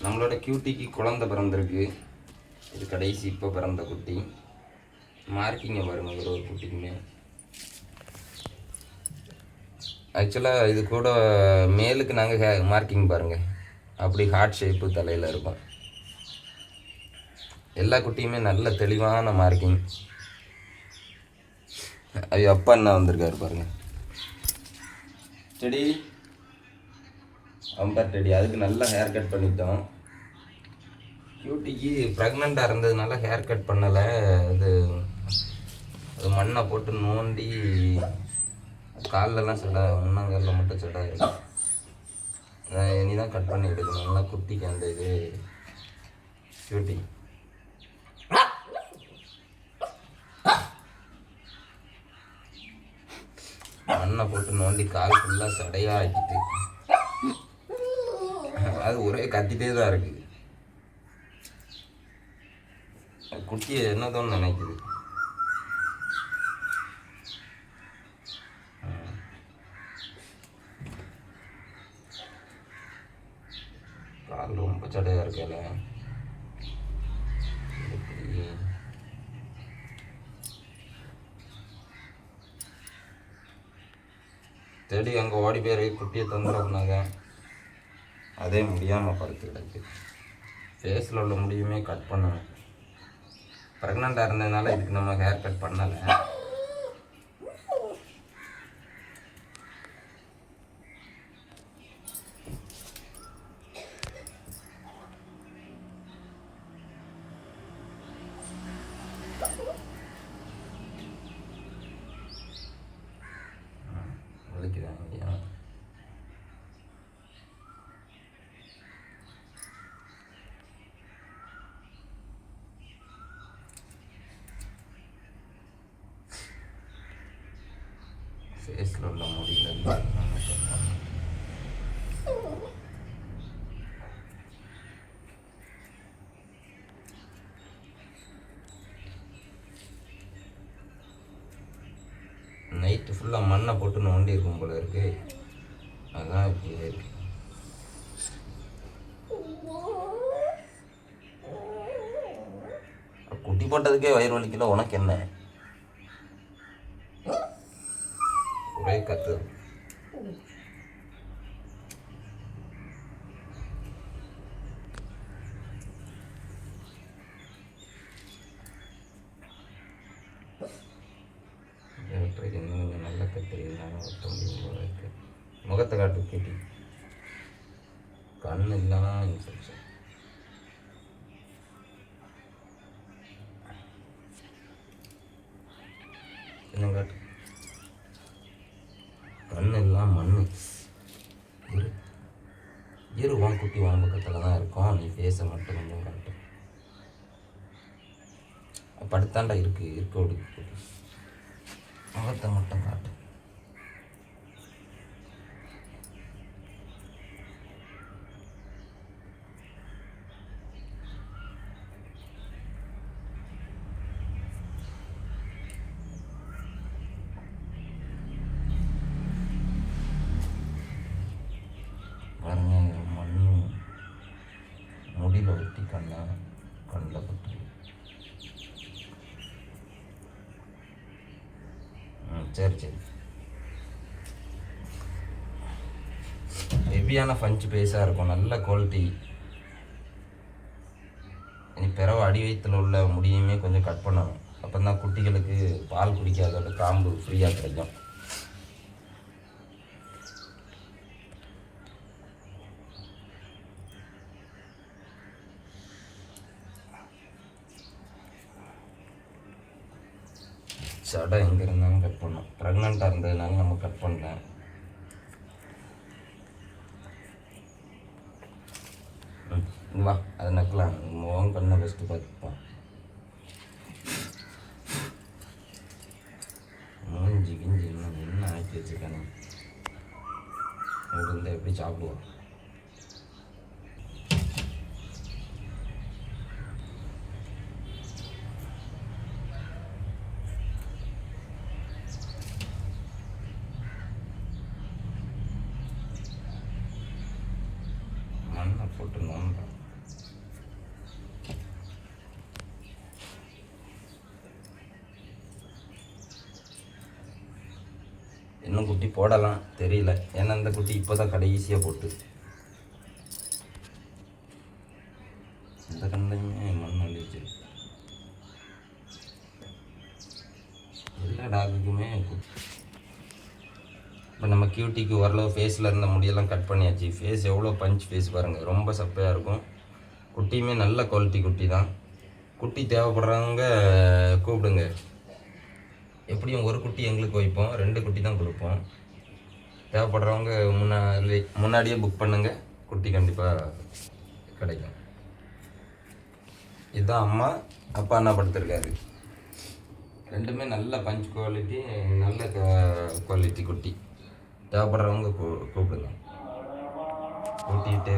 நம்மளோட கியூட்டிக்கு குழந்தை பிறந்திருக்கு. இது கடைசி இப்போ பிறந்த குட்டி. மார்க்கிங்க பாருங்க ஒரு குட்டிக்குமே. ஆக்சுவலாக இது கூட மேலுக்கு நாங்கள் மார்க்கிங் பாருங்கள், அப்படி ஹார்ட் ஷேப்பு தலையில் இருக்கும். எல்லா குட்டியுமே நல்ல தெளிவான மார்க்கிங். ஐயோ அப்பா என்ன வந்திருக்காரு பாருங்கள். டெடி அம்பர் டெடி. அதுக்கு நல்லா ஹேர் கட் பண்ணிட்டோம். கியூட்டிக்கு ப்ரெக்னெண்ட்டாக இருந்ததுனால ஹேர் கட் பண்ணலை. அது மண்ணை போட்டு நோண்டி கால்லலாம் செடா, முன்னாங்காலில் மட்டும் செடா இருக்கு. இனி தான் கட் பண்ணி எடுக்கணும். நல்லா குட்டிக்கு அந்த இது கியூட்டி. மண்ணை போட்டு நோண்டி கால் ஃபுல்லாக சடையாக ஆக்கிட்டு அது ஒரே கத்திட்டே தான் இருக்குது. குட்டியை என்னதோன்னு நினைக்குது. கால் ரொம்ப சடையாக இருக்கல. தேடி அங்கே ஓடி பேர் குட்டியை தொந்தரவுனாங்க. அதே முடியாமல் படுத்து கிடக்கு. ஃபேஸில் உள்ள முடியுமே கட் பண்ணணும். ப்ரெக்னெண்ட்டாக இருந்ததுனால இதுக்கு நம்ம ஹேர் கட் பண்ணலை. ஃபேஸில் உள்ள முடியல. நைட்டு ஃபுல்லாக மண்ணை போட்டு நோண்டி இருக்கும் போல இருக்கு. அதுதான் இப்படியே இருக்கு. குட்டி போட்டதுக்கே வயிறு வலிக்கல, உனக்கு என்ன? ஒரே கத்து. இன்னும் கொஞ்சம் நல்ல கத்து ஒட்ட முடியும் போல இருக்கு. முகத்தை காட்டு கேட்டி. கண்ணு இல்லாமல் இன்ஃபெக்ஷன். என்ன காட்டு. கண்ணு எல்லாம் மண்ணு. உன் குட்டி உன் பக்கத்தில் தான் இருக்கும். நீ ஃபேஸை மட்டும் கொஞ்சம் காட்டு. படுத்தாண்டா இருக்கு விடு. முகத்தை மட்டும் காட்டு. முடியில் ஒட்டி கண்ணில் பட்டு. சரி ஹெவியான ஃபஞ்சு பேஸாக இருக்கும். நல்ல குவாலிட்டி. இனி பிறகு அடி வயிற்றில் உள்ள முடியுமே கொஞ்சம் கட் பண்ணணும். அப்போ தான் குட்டிகளுக்கு பால் குடிக்காதோட காம்பு ஃப்ரீயாக கிடைக்கும். சடை எங்கே இருந்தாலும் கட் பண்ணோம். ப்ரெக்னெண்ட்டாக இருந்ததுனால நம்ம கட் பண்ணேன். வா அதை நக்கலாம். முகம் கண்ணை ஃபஸ்ட்டு பார்த்துப்பான். மூஞ்சி கிஞ்சி என்ன ஆக்கி வச்சுருக்கேன். இருந்தால் எப்படி சாப்பிடுவோம். மண்ணை போட்டு நோண்டுறோம். இன்னும் குட்டி போடலாம் தெரியல, ஏன்னா அந்த குட்டி இப்போ தான் கடைசியாக போட்டு. இந்த கண்டையுமே மண் அழிச்சு எல்லா டாக்குக்குமே. இப்போ நம்ம கியூட்டிக்கு ஓரளவு ஃபேஸில் இருந்த முடியெல்லாம் கட் பண்ணியாச்சு. ஃபேஸ் எவ்வளோ பஞ்ச் ஃபேஸ் பாருங்கள், ரொம்ப சப்பையாக இருக்கும். குட்டியுமே நல்ல குவாலிட்டி குட்டி தான். குட்டி தேவைப்படுறவங்க கூப்பிடுங்க. எப்படியும் ஒரு குட்டி எங்களுக்கு வைப்போம், 2 குட்டி தான் கொடுப்போம். தேவைப்படுறவங்க முன்னாடியே புக் பண்ணுங்க, குட்டி கண்டிப்பாக கிடைக்கும். இதுதான் அம்மா, அப்பா என்ன படுத்துருக்காரு. ரெண்டுமே நல்ல பஞ்ச் குவாலிட்டி, நல்ல குவாலிட்டி குட்டி. தேவைப்படுறவங்க கூப்பிடுங்க. ஊட்டிகிட்டே